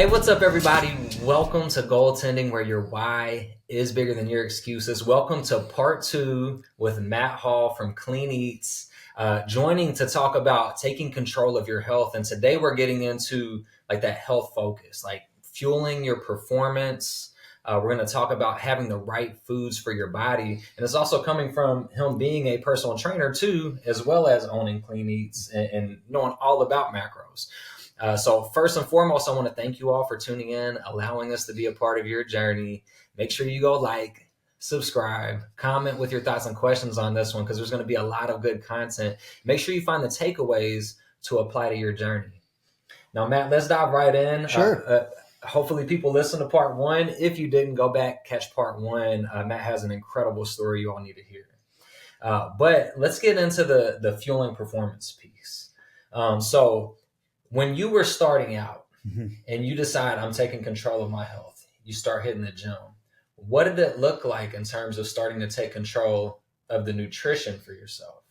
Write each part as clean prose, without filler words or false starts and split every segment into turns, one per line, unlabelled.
Hey, what's up, everybody? Welcome to Goaltending, where your why is bigger than your excuses. Welcome to part 2 with Matt Hall from Clean Eats, joining to talk about taking control of your health. And today we're getting into like that health focus, like fueling your performance. We're going to talk about having the right foods for your body. And it's also coming from him being a personal trainer too, as well as owning Clean Eats and knowing all about macros. So first and foremost, I want to thank you all for tuning in, allowing us to be a part of your journey. Make sure you go like, subscribe, comment with your thoughts and questions on this one, because there's going to be a lot of good content. Make sure you find the takeaways to apply to your journey. Now, Matt, let's dive right in.
Sure.
Hopefully people listen to part 1. If you didn't, go back, catch part 1. Matt has an incredible story you all need to hear. But let's get into the fueling performance piece. So when you were starting out and you decide I'm taking control of my health, you start hitting the gym. What did it look like in terms of starting to take control of the nutrition for yourself?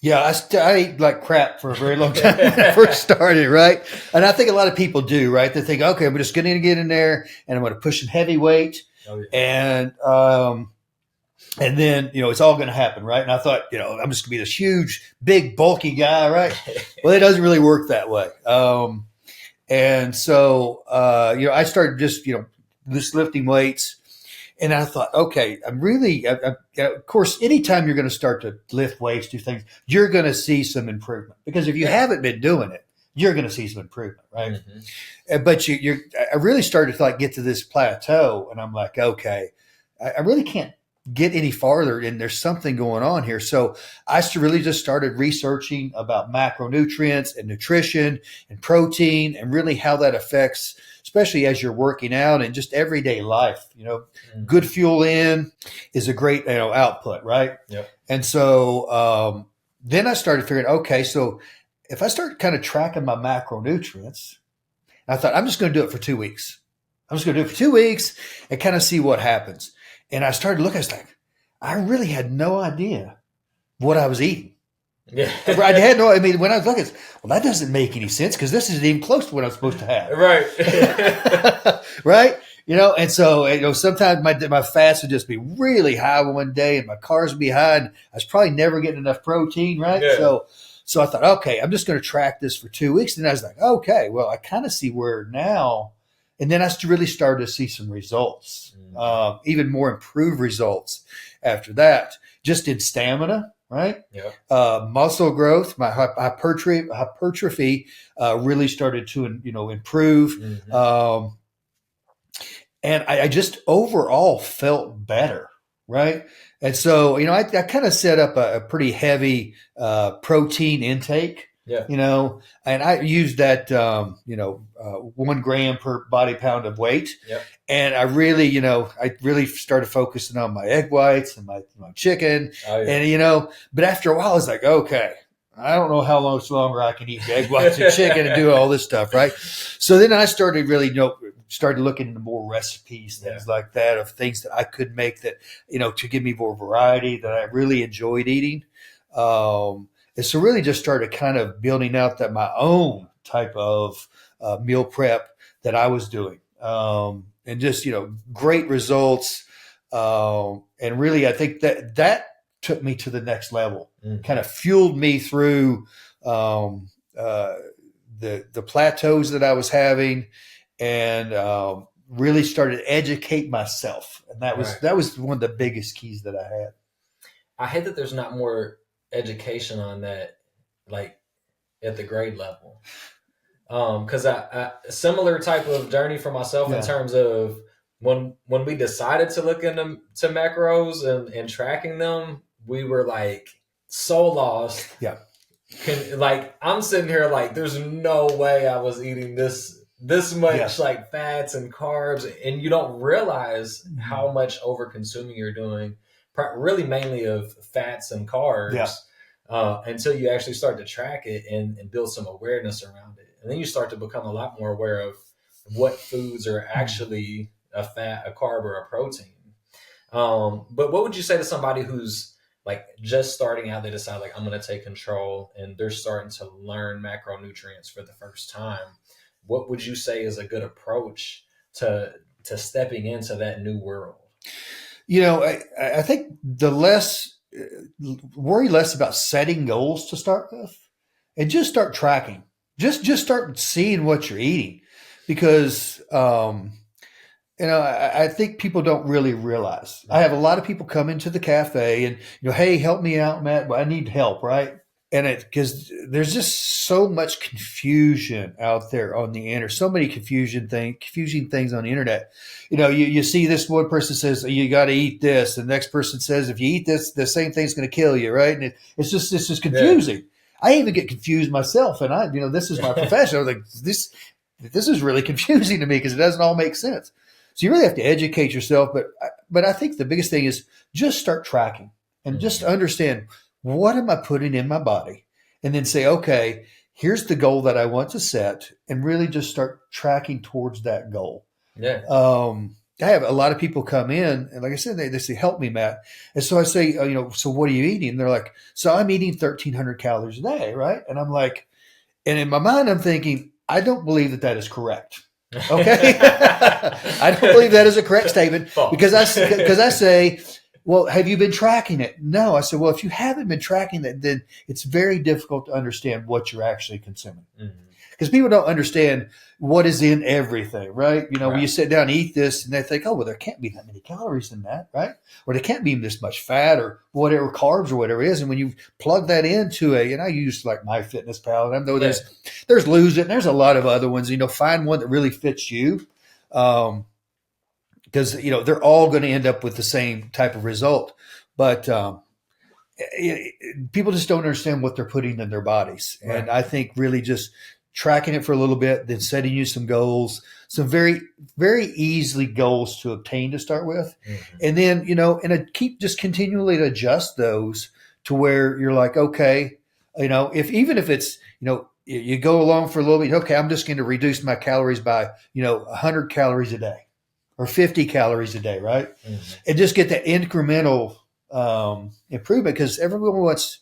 Yeah, I ate like crap for a very long time when I first started, right? And I think a lot of people do, right? They think, okay, I'm just going to get in there and I'm going to push some heavy weight.
Oh, yeah.
And then, it's all going to happen, right? And I thought, I'm just going to be this huge, big, bulky guy, right? Well, it doesn't really work that way. And so, I started just lifting weights. And I thought, okay, of course, anytime you're going to start to lift weights, do things, you're going to see some improvement. Because if you haven't been doing it, you're going to see some improvement, right? Mm-hmm. But I really started to get to this plateau, and I'm like, okay, I really can't get any farther, and there's something going on here. So I really just started researching about macronutrients and nutrition and protein and really how that affects, especially as you're working out and just everyday life. Good fuel in is a great output, right?
Yep.
And so then I started figuring, okay, so if I start kind of tracking my macronutrients, I thought I'm just going to do it for 2 weeks. I'm just going to do it for 2 weeks and kind of see what happens. And I started looking, I was like, I really had no idea what I was eating.
Yeah.
I had no, when I was looking, well, that doesn't make any sense because this isn't even close to what I'm supposed to have.
Right.
Right. And so, sometimes my fats would just be really high one day and my carbs would be high and I was probably never getting enough protein. Right.
Yeah.
So I thought, okay, I'm just going to track this for 2 weeks. And I was like, okay, well, I kind of see where now. And then I really started to see some results, even more improved results after that, just in stamina, right?
Yeah.
Muscle growth, my hypertrophy really started to, improve.
Mm-hmm.
And I just overall felt better, right? And so, I kind of set up a pretty heavy protein intake.
Yeah.
And I used that, 1 gram per body pound of weight.
Yep.
And I really started focusing on my egg whites and my chicken.
Oh, yeah.
And, but after a while, I was like, okay, I don't know how much longer I can eat egg whites and chicken and do all this stuff, right? So then I started really, started looking into more recipes, things like that, of things that I could make that, to give me more variety that I really enjoyed eating. And so really just started kind of building out my own type of meal prep that I was doing. And just, great results. And really, I think that took me to the next level, kind of fueled me through the plateaus that I was having and really started to educate myself. And that was one of the biggest keys that I had.
I hate that there's not more education on that, like at the grade level, because I similar type of journey for myself in terms of when we decided to look into macros and tracking them, we were like so lost. I'm sitting here like there's no way I was eating this much like fats and carbs, and you don't realize how much over consuming you're doing, really mainly of fats and carbs, until you actually start to track it and build some awareness around it. And then you start to become a lot more aware of what foods are actually a fat, a carb, or a protein. But what would you say to somebody who's like just starting out? They decide like, I'm going to take control and they're starting to learn macronutrients for the first time. what would you say is a good approach to stepping into that new world?
I think worry less about setting goals to start with, and just start tracking. Just start seeing what you're eating, because I think people don't really realize. I have a lot of people come into the cafe and, hey, help me out, Matt. I need help, right? And because there's just so much confusion out there on the internet, so many confusing things on the internet. You see this one person says, you got to eat this. The next person says, if you eat this, the same thing's going to kill you, right? And it's just confusing. Yeah. I even get confused myself, and this is my profession. I was like, this is really confusing to me because it doesn't all make sense. So you really have to educate yourself. But I think the biggest thing is just start tracking and just understand, what am I putting in my body? And then say, okay, here's the goal that I want to set, and really just start tracking towards that goal.
Yeah.
I have a lot of people come in, and like I said, they say, help me, Matt. And so I say, so what are you eating? And they're like, so I'm eating 1,300 calories a day, right? And I'm like, and in my mind, I'm thinking, I don't believe that is correct. Okay. I don't believe that is a correct statement because I say, well, have you been tracking it? No. I said, well, if you haven't been tracking that, then it's very difficult to understand what you're actually consuming. Because people don't understand what is in everything, right? When you sit down and eat this, and they think, oh, well, there can't be that many calories in that, right? Or there can't be this much fat or whatever, carbs or whatever it is. And when you plug that into I use like MyFitnessPal, and I know there's Lose It, and there's a lot of other ones. Find one that really fits you, because they're all going to end up with the same type of result. But people just don't understand what they're putting in their bodies, and I think really just tracking it for a little bit, then setting you some goals, some very, very easily goals to obtain to start with. And then, and keep just continually to adjust those to where you're like, okay, even if it's, you go along for a little bit, okay, I'm just going to reduce my calories by, 100 calories a day or 50 calories a day, right? And just get that incremental improvement, because everyone wants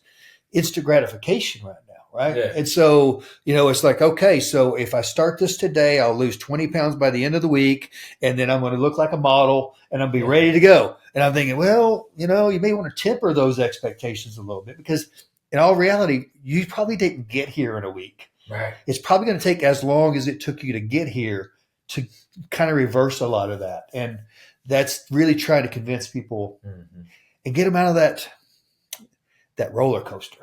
instant gratification right now. Right. Yeah. And so, it's like, okay, so if I start this today, I'll lose 20 pounds by the end of the week, and then I'm going to look like a model and I'll be ready to go. And I'm thinking, well, you may want to temper those expectations a little bit, because in all reality, you probably didn't get here in a week.
Right.
It's probably going to take as long as it took you to get here to kind of reverse a lot of that. And that's really trying to convince people and get them out of that roller coaster.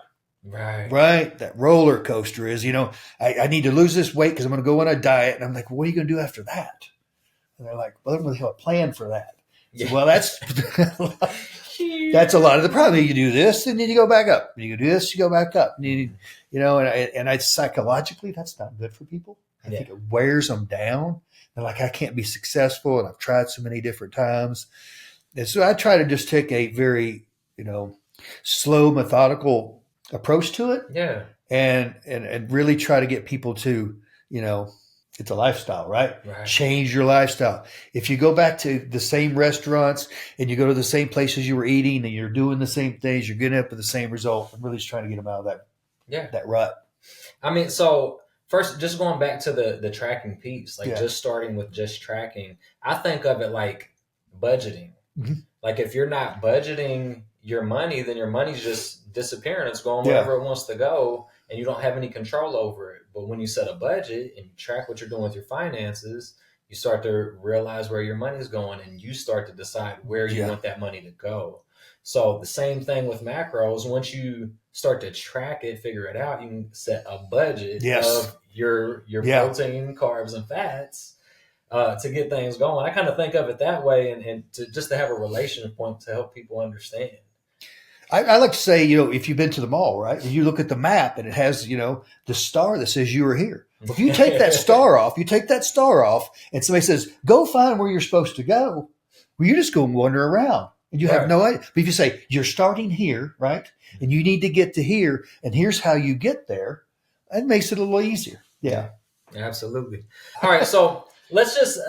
Right. That roller coaster is, I need to lose this weight because I'm going to go on a diet. And I'm like, well, what are you going to do after that? And they're like, well, I don't really have a plan for that. Yeah. So, well, that's a lot of the problem. You do this and then you go back up. You do this, you go back up. And I psychologically, that's not good for people. I think it wears them down. They're like, I can't be successful, and I've tried so many different times. And so I try to just take a very, slow, methodical approach to it.
Yeah.
And really try to get people to, it's a lifestyle, right? Change your lifestyle. If you go back to the same restaurants and you go to the same places you were eating and you're doing the same things, you're getting up with the same result. I'm really just trying to get them out of that rut.
I mean, so first, just going back to the tracking piece, just starting with just tracking, I think of it like budgeting. Like if you're not budgeting your money, then your money's just disappearing. It's going wherever it wants to go, and you don't have any control over it. But when you set a budget and you track what you're doing with your finances, you start to realize where your money's going, and you start to decide where you want that money to go. So the same thing with macros. Once you start to track it, figure it out, you can set a budget of your protein, carbs, and fats to get things going. I kind of think of it that way, and to have a relation point to help people understand.
I like to say, if you've been to the mall, right, and you look at the map and it has, the star that says you were here. If you take that star off, and somebody says, go find where you're supposed to go, well, you're just going to wander around and you have no idea. But if you say you're starting here, right, and you need to get to here, and here's how you get there, it makes it a little easier. Yeah.
Absolutely. All right. So let's just,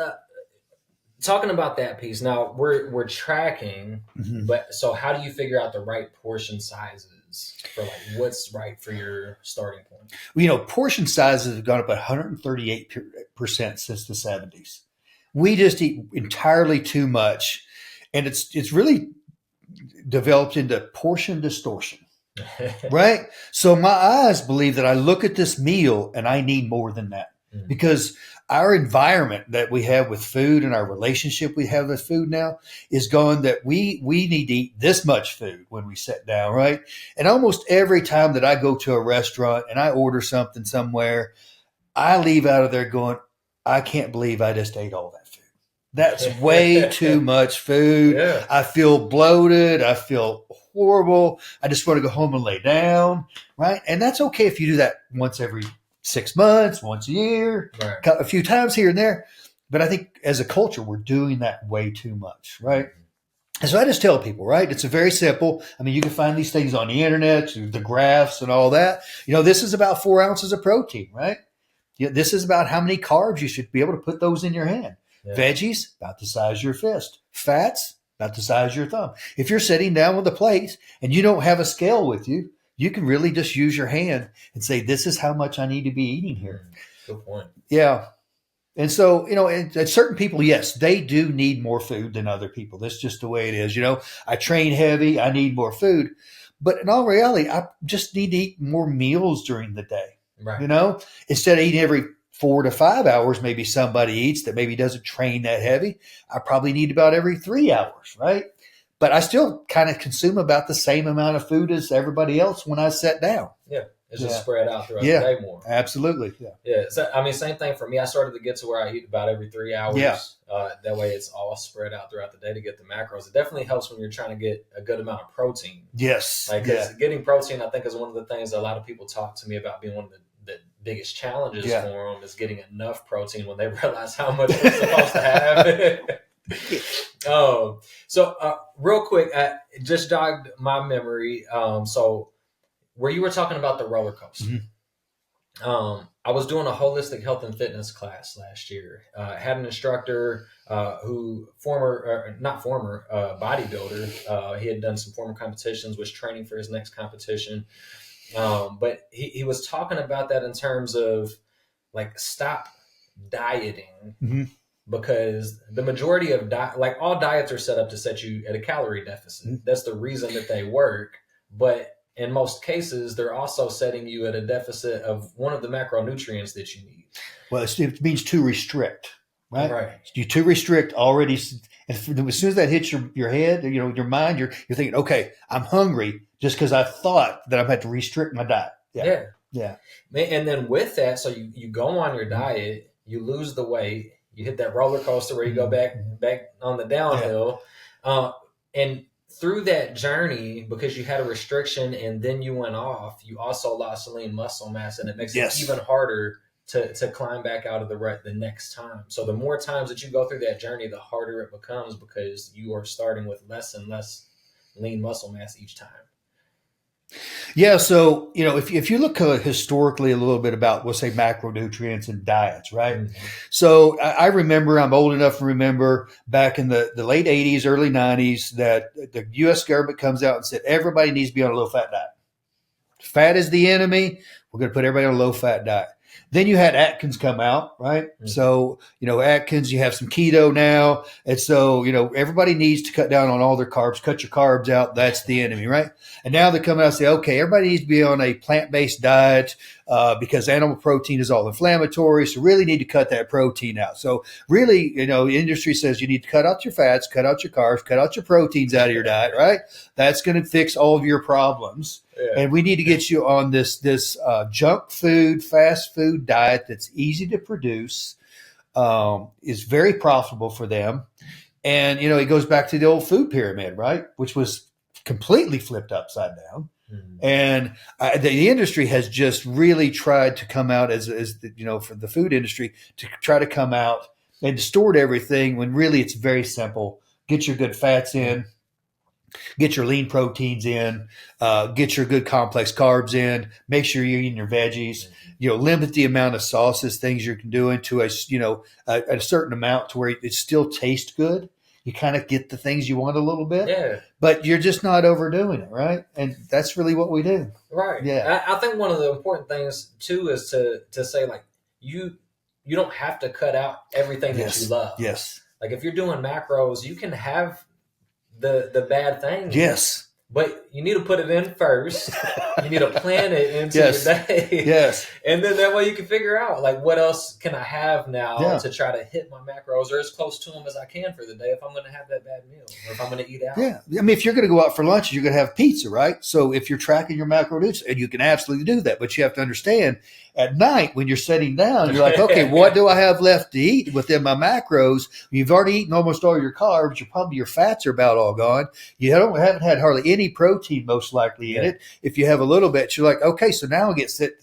talking about that piece now, we're tracking, but so how do you figure out the right portion sizes is for like what's right for your starting point?
Portion sizes have gone up 138% since the 70s. We just eat entirely too much, and it's really developed into portion distortion. Right? So my eyes believe that I look at this meal and I need more than that, because our environment that we have with food and our relationship we have with food now is gone, that we need to eat this much food when we sit down, right? And almost every time that I go to a restaurant and I order something somewhere, I leave out of there going, I can't believe I just ate all that food. That's way too much food.
Yeah.
I feel bloated. I feel horrible. I just want to go home and lay down, right? And that's okay if you do that once every 6 months, once a year,
Right.
a few times here and there. But I think as a culture, we're doing that way too much, right? And so I just tell people, right? It's a very simple. I mean, you can find these things on the internet, the graphs and all that. This is about 4 ounces of protein, right? This is about how many carbs you should be able to put those in your hand. Yeah. Veggies, about the size of your fist. Fats, about the size of your thumb. If you're sitting down with a plate and you don't have a scale with you, you can really just use your hand and say, this is how much I need to be eating here.
Good point.
Yeah. And so, and certain people, yes, they do need more food than other people. That's just the way it is. I train heavy. I need more food. But in all reality, I just need to eat more meals during the day.
Right.
Instead of eating every 4 to 5 hours, maybe somebody eats that maybe doesn't train that heavy. I probably need about every 3 hours, right? But I still kind of consume about the same amount of food as everybody else when I sit down.
Yeah. It's just spread out throughout the day more.
Absolutely. Yeah.
Yeah. So, same thing for me. I started to get to where I eat about every 3 hours.
Yeah.
That way it's all spread out throughout the day to get the macros. It definitely helps when you're trying to get a good amount of protein.
Yes.
Because getting protein, I think, is one of the things a lot of people talk to me about being one of the biggest challenges for them is getting enough protein when they realize how much they're supposed to have. So real quick, just jogged my memory. So where you were talking about the roller coaster, I was doing a holistic health and fitness class last year. Had an instructor bodybuilder. He had done some former competitions, was training for his next competition. But he was talking about that in terms of like, stop dieting, because the majority of all diets are set up to set you at a calorie deficit. That's the reason that they work. But in most cases, they're also setting you at a deficit of one of the macronutrients that you need.
Well, it means to restrict, right?
Right.
You to restrict already. And as soon as that hits your head, your mind, you're thinking, okay, I'm hungry just because I thought that I'm had to restrict my diet. Yeah.
And then with that, so you go on your diet, you lose the weight, you hit that roller coaster where you go back on the downhill. And through that journey, because you had a restriction and then you went off, you also lost lean muscle mass, and it makes it even harder to climb back out of the rut the next time. So the more times that you go through that journey, the harder it becomes, because you are starting with less and less lean muscle mass each time.
Yeah. So, if you look historically a little bit about, we'll say, macronutrients and diets, right? Mm-hmm. So I remember, I'm old enough to remember back in the late 80s, early 90s, that the U.S. government comes out and said, everybody needs to be on a low-fat diet. Fat is the enemy. We're going to put everybody on a low-fat diet. Then you had Atkins come out, right? Mm-hmm. So, Atkins, you have some keto now. And so, everybody needs to cut down on all their carbs, cut your carbs out. That's the enemy, right? And now they come out and say, okay, everybody needs to be on a plant-based diet because animal protein is all inflammatory. So really need to cut that protein out. So really, the industry says you need to cut out your fats, cut out your carbs, cut out your proteins out of your diet, right? That's going to fix all of your problems. Yeah. And we need to get you on this junk food, fast food diet that's easy to produce, is very profitable for them. And, it goes back to the old food pyramid, right? Which was completely flipped upside down. Mm-hmm. And the industry has just really tried to come out as for the food industry to try to come out and distort everything, when really it's very simple. Get your good fats in. Get your lean proteins in, get your good complex carbs in, make sure you're eating your veggies, limit the amount of sauces, things you can do into a certain amount to where it still tastes good. you kind of get the things you want a little bit,
Yeah.
but you're just not overdoing it, right? And that's really what we do.
Right.
Yeah.
I think one of the important things too is to say like you don't have to cut out everything that you
Yes.
love.
Yes.
Like if you're doing macros, you can have the bad things.
Yes.
But you need to put it in first. You need to plan it into
Yes.
your day.
Yes.
And then that way you can figure out like what else can I have now
Yeah.
to try to hit my macros or as close to them as I can for the day if I'm going to have that bad meal or if I'm going to eat out.
Yeah. I mean, if you're going to go out for lunch, you're going to have pizza, right? So if you're tracking your macronutrients, and you can absolutely do that, but you have to understand at night when you're sitting down, you're like, okay, what do I have left to eat within my macros? You've already eaten almost all your carbs. Your fats are about all gone. You haven't had hardly any protein most likely in it. If you have a little bit, you're like, okay, so now I get sit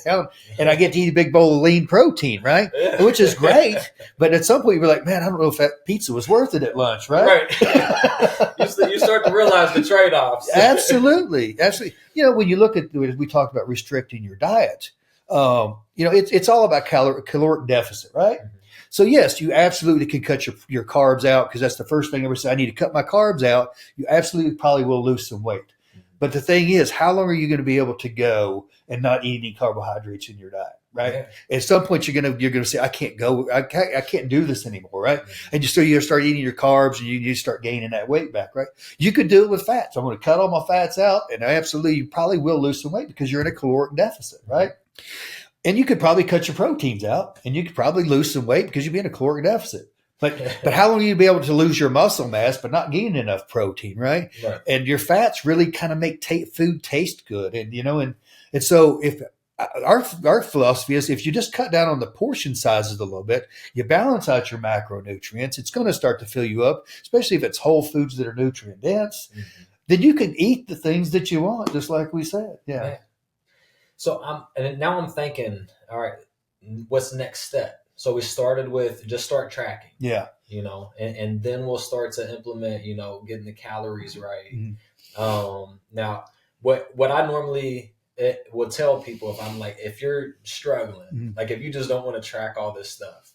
down and I get to eat a big bowl of lean protein, right? Which is great. But at some point you're like, man, I don't know if that pizza was worth it at lunch, right?
You start to realize the trade-offs.
Absolutely. When you look at, we talked about restricting your diet, it's all about caloric deficit, right? Mm-hmm. So yes, you absolutely can cut your carbs out because that's the first thing I ever say. I need to cut my carbs out. You absolutely probably will lose some weight. Mm-hmm. But the thing is, how long are you going to be able to go and not eat any carbohydrates in your diet? Right. Yeah. At some point, you're gonna say, I can't go. I can't do this anymore. Right. Mm-hmm. And you start eating your carbs, and you start gaining that weight back. Right. You could do it with fats. I'm going to cut all my fats out, and you probably will lose some weight because you're in a caloric deficit. Right. And you could probably cut your proteins out, and you could probably lose some weight because you'd be in a caloric deficit. But how long are you be able to lose your muscle mass but not gain enough protein, right? And your fats really kind of make food taste good, and so if our philosophy is if you just cut down on the portion sizes a little bit, you balance out your macronutrients, it's going to start to fill you up, especially if it's whole foods that are nutrient dense. Mm-hmm. Then you can eat the things that you want, just like we said. Yeah.
So now I'm thinking, all right, what's the next step? So we started with just start tracking.
Yeah.
And then we'll start to implement, getting the calories right. Mm-hmm. Now what I normally will tell people if you're struggling, mm-hmm. like if you just don't want to track all this stuff,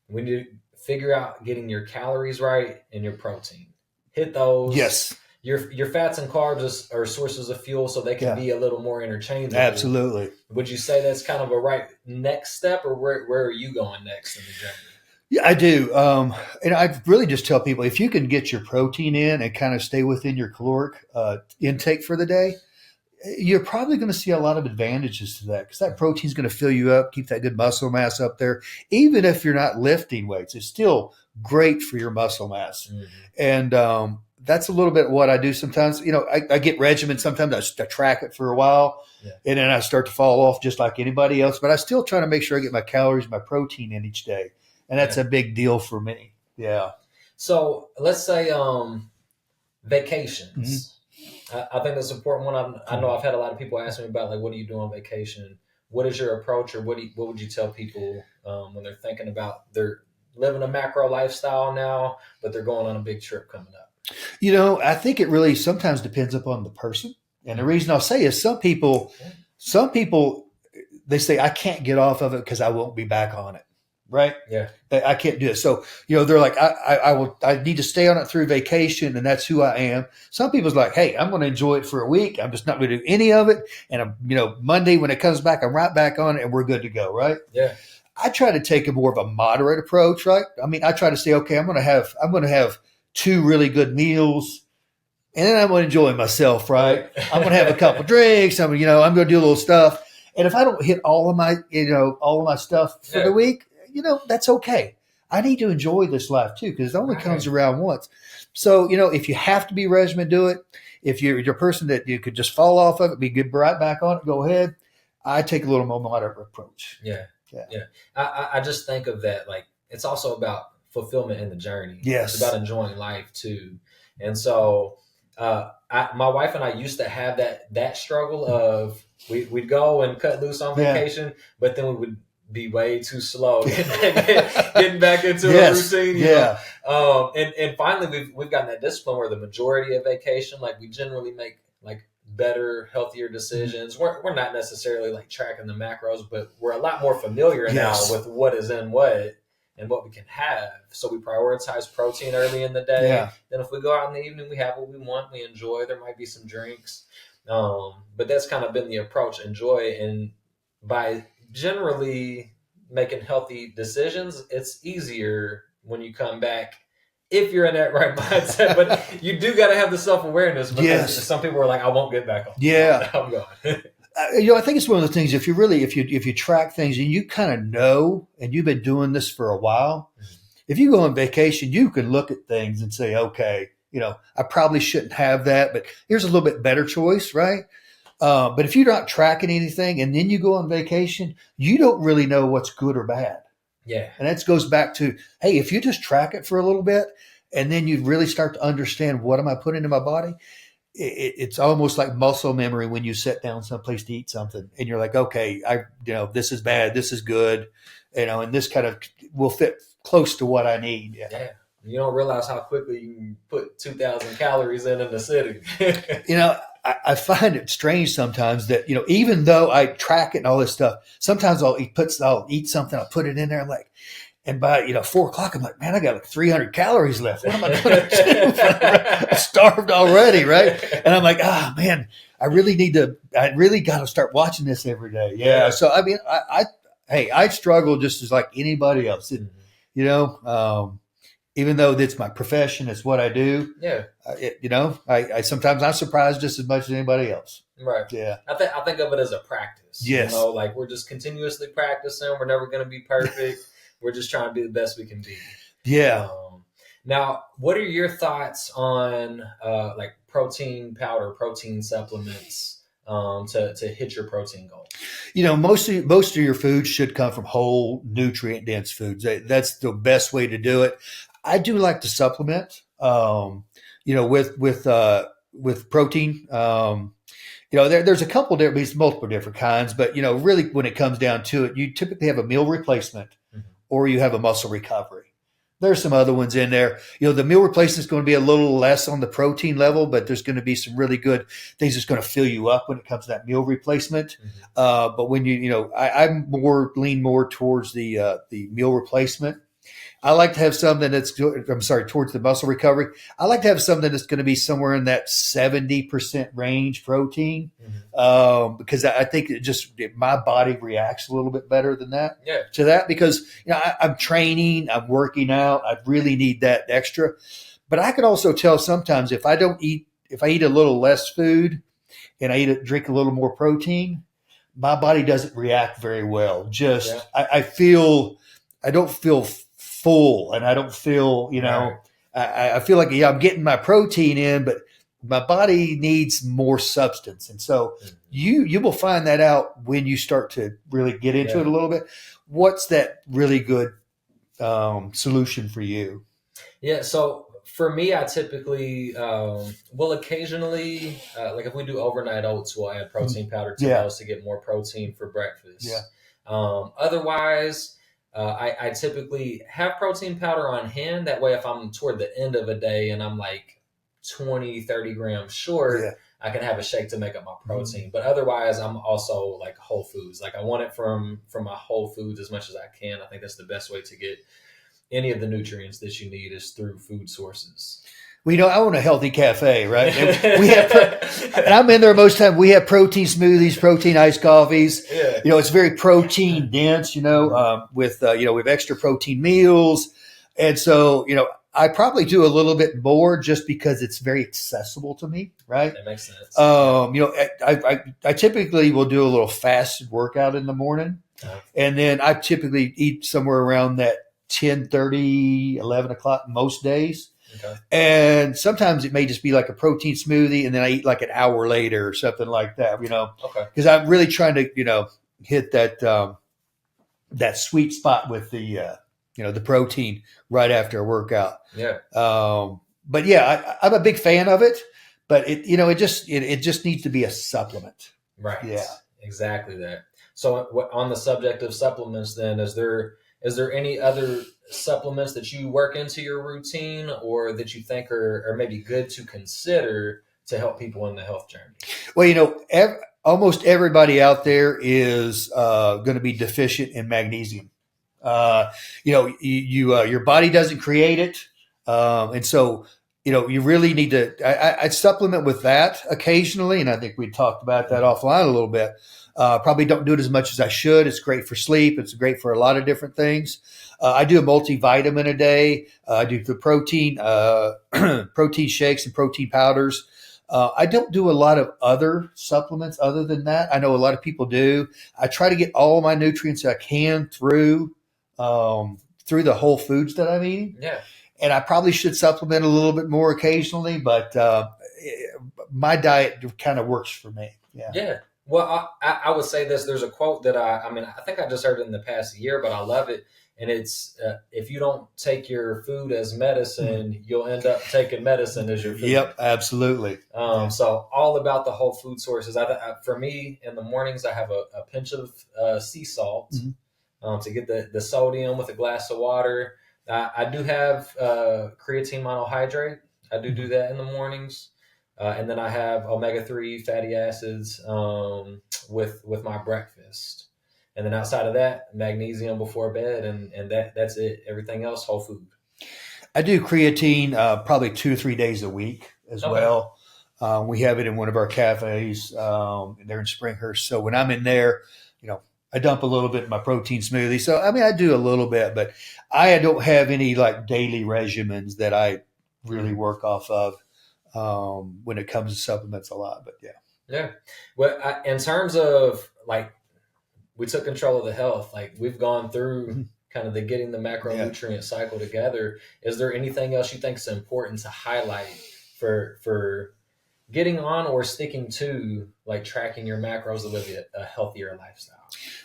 we need to figure out getting your calories right and your protein. Hit those.
Yes.
Your fats and carbs are sources of fuel, so they can be a little more interchangeable.
Absolutely.
Would you say that's kind of a right next step, or where are you going next in the journey?
Yeah, I do. And I really just tell people, if you can get your protein in and kind of stay within your caloric intake for the day, you're probably going to see a lot of advantages to that because that protein is going to fill you up, keep that good muscle mass up there. Even if you're not lifting weights, it's still great for your muscle mass. Mm-hmm. And that's a little bit what I do sometimes. I get regimen. Sometimes I track it for a while, and then I start to fall off just like anybody else. But I still try to make sure I get my calories, my protein in each day. And that's a big deal for me. Yeah.
So let's say vacations. Mm-hmm. I think that's an important one. I know I've had a lot of people ask me about, like, what do you do on vacation? What is your approach, or what would you tell people when they're thinking about they're living a macro lifestyle now, but they're going on a big trip coming up?
I think it really sometimes depends upon the person. And the reason I'll say is some people, they say, I can't get off of it because I won't be back on it. Right.
Yeah.
I can't do it. So, they're like, I need to stay on it through vacation, and that's who I am. Some people's like, hey, I'm going to enjoy it for a week. I'm just not going to do any of it. And Monday when it comes back, I'm right back on it and we're good to go. Right.
Yeah.
I try to take a more of a moderate approach. Right. I mean, I try to say, okay, I'm going to have 2 really good meals, and then I'm going to enjoy myself, right? I'm going to have a couple drinks. I'm going to do a little stuff. And if I don't hit all of my stuff for the week, that's okay. I need to enjoy this life too, because it only comes around once. So, if you have to be regimen, do it. If you're a person that you could just fall off of it, be good right back on it, go ahead. I take a little more moderate approach.
Yeah. I just think of that, like, it's also about fulfillment in the journey.
Yes.
It's about enjoying life too. And so my wife and I used to have that struggle of we'd go and cut loose on vacation, but then we would be way too slow getting back into a routine. And finally we've gotten that discipline where the majority of vacation, like, we generally make like better, healthier decisions. We're not necessarily like tracking the macros, but we're a lot more familiar now with what is in what. and what we can have. So we prioritize protein early in the day.
Yeah.
Then if we go out in the evening, we have what we want, we enjoy. There might be some drinks. But that's kind of been the approach, enjoy. And by generally making healthy decisions, it's easier when you come back if you're in that right mindset. But you do got to have the self-awareness, because some people are like, I won't get back on.
Yeah.
I'm going.
I think it's one of the things, if you track things and you kind of know, and you've been doing this for a while, if you go on vacation, you can look at things and say, okay, I probably shouldn't have that, but here's a little bit better choice, right? But if you're not tracking anything and then you go on vacation, you don't really know what's good or bad.
Yeah.
And that goes back to, hey, if you just track it for a little bit and then you really start to understand, what am I putting into my body? It's almost like muscle memory when you sit down someplace to eat something and you're like, okay, this is bad, this is good, and this kind of will fit close to what I need.
Yeah. You don't realize how quickly you can put 2,000 calories in a sitting.
I find it strange sometimes that, even though I track it and all this stuff, sometimes I'll eat something, I'll put it in there. I'm like, and by 4 o'clock, I'm like, man, I got like 300 calories left. What am I going to do? I'm starved already, right? And I'm like, man, I really got to start watching this every day. Yeah. So I mean, I struggle just as like anybody else. Even though it's my profession, it's what I do.
Yeah.
I sometimes I'm surprised just as much as anybody else.
Right.
Yeah.
I think of it as a practice.
Yes.
Like we're just continuously practicing. We're never going to be perfect. We're just trying to be the best we can be.
Yeah.
Now, what are your thoughts on like protein powder, protein supplements to hit your protein goal?
Most of your foods should come from whole, nutrient dense foods. That's the best way to do it. I do like to supplement, with protein. There's a couple different, multiple different kinds, but really when it comes down to it, you typically have a meal replacement or you have a muscle recovery. There's some other ones in there. The meal replacement is going to be a little less on the protein level, but there's going to be some really good things that's going to fill you up when it comes to that meal replacement. But when I'm lean more towards the meal replacement. I like to have something towards the muscle recovery. I like to have something that's going to be somewhere in that 70% range protein, because I think my body reacts a little bit better than that to that, because I'm training, I'm working out, I really need that extra. But I can also tell sometimes if I eat a little less food and I drink a little more protein, my body doesn't react very well. I don't feel full, and I don't feel, I feel like, I'm getting my protein in, but my body needs more substance. And so you will find that out when you start to really get into it a little bit. What's that really good solution for you?
Yeah. So for me, I typically will occasionally, like if we do overnight oats, we'll add protein powder to those to get more protein for breakfast.
Yeah.
Otherwise, I typically have protein powder on hand. That way, if I'm toward the end of a day and I'm like 20, 30 grams short, I can have a shake to make up my protein. But otherwise, I'm also like whole foods. Like I want it from my whole foods as much as I can. I think that's the best way to get any of the nutrients that you need is through food sources.
Well, I own a healthy cafe, right? And and I'm in there most of the time. We have protein smoothies, protein iced coffees.
Yeah.
It's very protein dense, with extra protein meals. And so, I probably do a little bit more just because it's very accessible to me, right?
That makes sense.
I typically will do a little fasted workout in the morning. And then I typically eat somewhere around that 10:30, 11 o'clock most days.
Okay.
And sometimes it may just be like a protein smoothie, and then I eat like an hour later or something like that,
Okay.
Because I'm really trying to, hit that sweet spot with the protein right after a workout.
Yeah.
But yeah, I'm a big fan of it, but it just needs to be a supplement.
Right.
Yeah.
Exactly that. So on the subject of supplements, then is there any other supplements that you work into your routine or that you think are maybe good to consider to help people in the health journey?
Well, almost everybody out there is going to be deficient in magnesium. Your body doesn't create it. And so, you really need to, I supplement with that occasionally. And I think we talked about that offline a little bit. Probably don't do it as much as I should. It's great for sleep. It's great for a lot of different things. I do a multivitamin a day. I do the protein, protein shakes and protein powders. I don't do a lot of other supplements other than that. I know a lot of people do. I try to get all my nutrients I can through the whole foods that I'm eating.
Yeah.
And I probably should supplement a little bit more occasionally, but my diet kind of works for me. Yeah.
Yeah. Well, I would say this. There's a quote that I think I just heard it in the past year, but I love it. And it's, if you don't take your food as medicine, you'll end up taking medicine as your food.
Yep, absolutely.
So all about the whole food sources. For me, in the mornings, I have a pinch of sea salt to get the sodium with a glass of water. I do have creatine monohydrate. I do that in the mornings. And then I have omega-3 fatty acids with my breakfast. And then outside of that, magnesium before bed, and that's it. Everything else, whole food.
I do creatine probably 2 or 3 days a week as well. We have it in one of our cafes. They're in Springhurst. So when I'm in there, I dump a little bit in my protein smoothie. So, I do a little bit, but I don't have any like daily regimens that I really work off of when it comes to supplements a lot. But yeah.
Yeah. Well, in terms of like, we took control of the health. Like we've gone through kind of getting the macronutrient cycle together. Is there anything else you think is important to highlight for getting on or sticking to like tracking your macros to live a healthier lifestyle?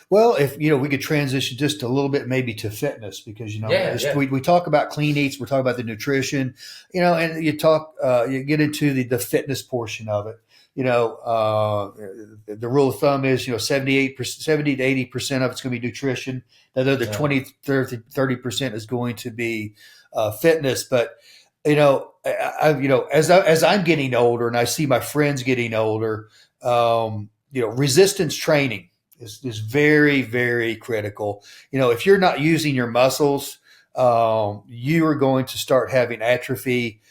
Well, if we could transition just a little bit maybe to fitness, because we talk about clean eats, we're talking about the nutrition, and you get into the fitness portion of it. The rule of thumb is 70 to 80% of it's going to be nutrition. The other 20, 30% is going to be fitness. But as I'm getting older and I see my friends getting older, resistance training is very, very critical. If you're not using your muscles, you are going to start having atrophy.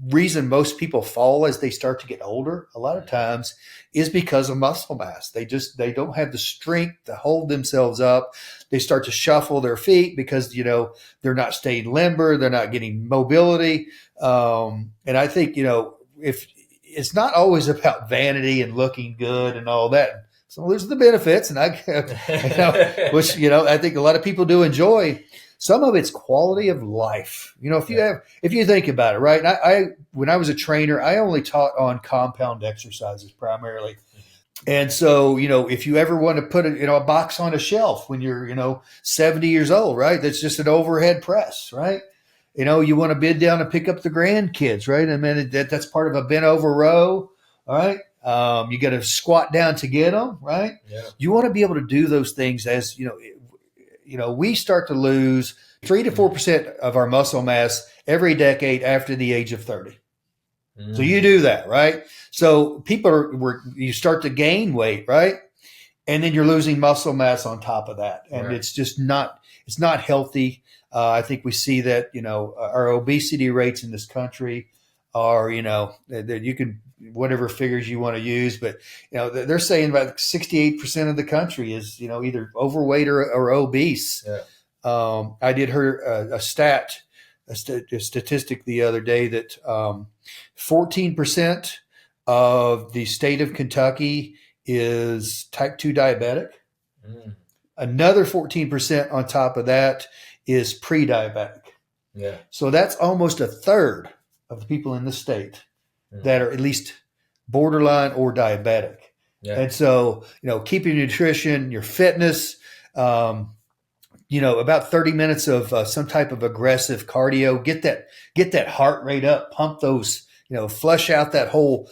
Reason most people fall as they start to get older a lot of times is because of muscle mass. They don't have the strength to hold themselves up. They start to shuffle their feet because they're not staying limber, they're not getting mobility. And I think if it's not always about vanity and looking good and all that. So there's the benefits, and which I think a lot of people do enjoy. Some of it's quality of life. If you think about it, right? And I when I was a trainer, I only taught on compound exercises primarily. And so, if you ever want to put a box on a shelf when you're, 70 years old, right? That's just an overhead press, right? You want to bend down and pick up the grandkids, right? I mean, that's part of a bent over row, all right? You got to squat down to get them, right?
Yeah.
You want to be able to do those things as, we start to lose 3 to 4% of our muscle mass every decade after the age of 30. So you do that, right? So you start to gain weight, right? And then you're losing muscle mass on top of that. And It's just it's not healthy. I think we see that, our obesity rates in this country are, that you can, whatever figures you want to use, but, they're saying about 68% of the country is, either overweight or obese.
Yeah.
I did hear a statistic the other day that 14% of the state of Kentucky is type 2 diabetic. Another 14% on top of that is pre-diabetic.
Yeah.
So that's almost a third of the people in the state that are at least borderline or diabetic.
Yeah.
And so, keep your nutrition, your fitness, about 30 minutes of some type of aggressive cardio, get that heart rate up, pump those, flush out that whole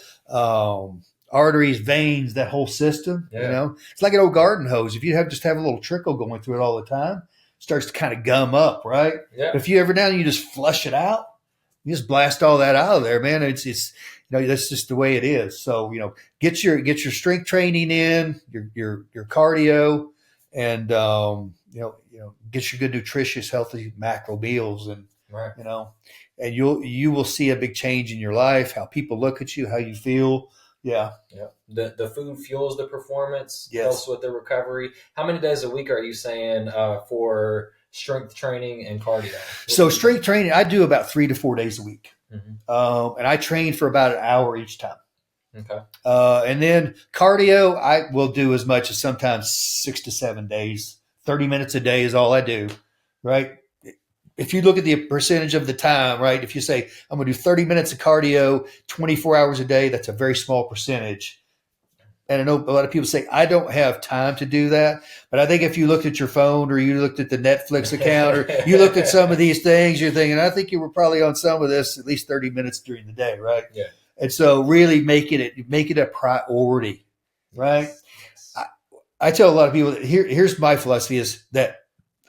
arteries, veins, that whole system.
Yeah.
It's like an old garden hose. If you just have a little trickle going through it all the time, it starts to kind of gum up, right?
Yeah.
But if you ever down, you just flush it out. You just blast all that out of there, man. It's that's just the way it is. So get your strength training in, your cardio, and get your good, nutritious, healthy macro meals, and
Right.
And you will see a big change in your life, how people look at you, how you feel. Yeah.
The food fuels the performance,
Yes.
helps with the recovery. How many days a week are you saying for strength training and cardio?
So strength training, I do about 3 to 4 days a week. And I train for about an hour each time.
Okay.
And then cardio, I will do as much as sometimes 6 to 7 days. 30 minutes a day is all I do, right? If you look at the percentage of the time, right, if you say, I'm going to do 30 minutes of cardio, 24 hours a day, that's a very small percentage. And I know a lot of people say, I don't have time to do that. But I think if you looked at your phone or you looked at the Netflix account or you looked at some of these things, you're thinking, I think you were probably on some of this at least 30 minutes during the day, right?
Yeah.
And so really make it a priority, right? Yes. I tell a lot of people that here's my philosophy is that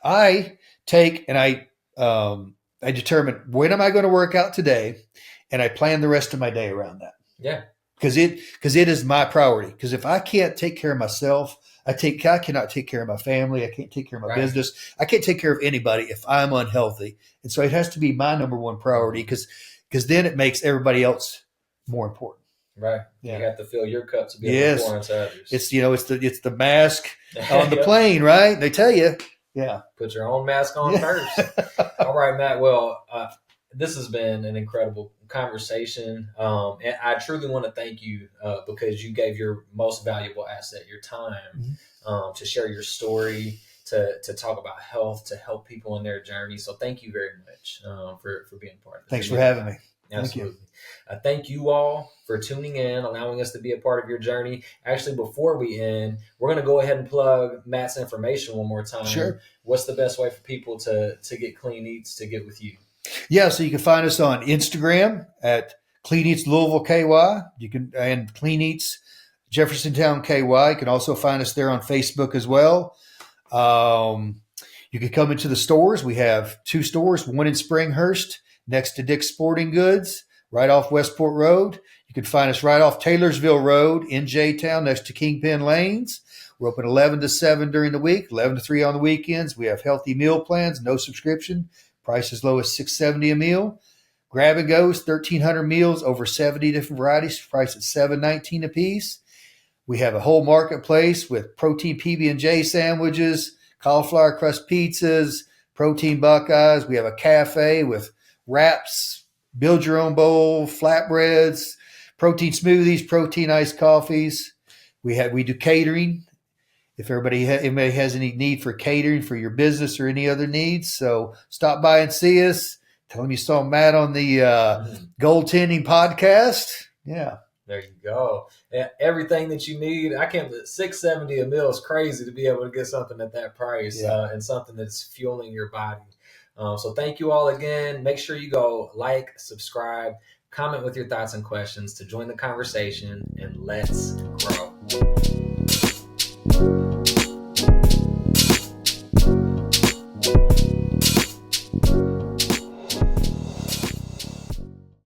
I take and I determine when am I going to work out today, and I plan the rest of my day around that.
Yeah.
Because it is my priority. Because if I can't take care of myself, I cannot take care of my family. I can't take care of my business. I can't take care of anybody if I'm unhealthy. And so it has to be my number one priority because then it makes everybody else more important.
Right. Yeah. You have to fill your cup to be able to pour into others.
It's the mask on the plane, right? They tell you. Yeah.
Put your own mask on first. All right, Matt. Well, this has been an incredible conversation. And I truly want to thank you because you gave your most valuable asset, your time, to share your story, to talk about health, to help people in their journey. So thank you very much for being part of this.
Thanks for having me.
Absolutely. Thank you all for tuning in, allowing us to be a part of your journey. Actually, before we end, we're going to go ahead and plug Matt's information one more time.
Sure.
What's the best way for people to get Clean Eats, to get with you?
Yeah, so you can find us on Instagram at Clean Eats Louisville KY. You can, and Clean Eats Jeffersontown KY. You can also find us there on Facebook as well. You can come into the stores. We have 2 stores, one in Springhurst next to Dick's Sporting Goods, right off Westport Road. You can find us right off Taylorsville Road in J-Town next to Kingpin Lanes. We're open 11 to 7 during the week, 11 to 3 on the weekends. We have healthy meal plans, no subscription. Price as low as $6.70 a meal. Grab and goes, 1,300 meals, over 70 different varieties, priced at $7.19 a piece. We have a whole marketplace with protein PB&J sandwiches, cauliflower crust pizzas, protein Buckeyes. We have a cafe with wraps, build your own bowl, flatbreads, protein smoothies, protein iced coffees. We do catering. If anybody has any need for catering for your business or any other needs, so stop by and see us. Tell them you saw Matt on the Goaltending podcast. Yeah.
There you go. Everything that you need. I can't. $6.70 a meal is crazy to be able to get something at that price and something that's fueling your body. So thank you all again. Make sure you go like, subscribe, comment with your thoughts and questions to join the conversation, and let's grow.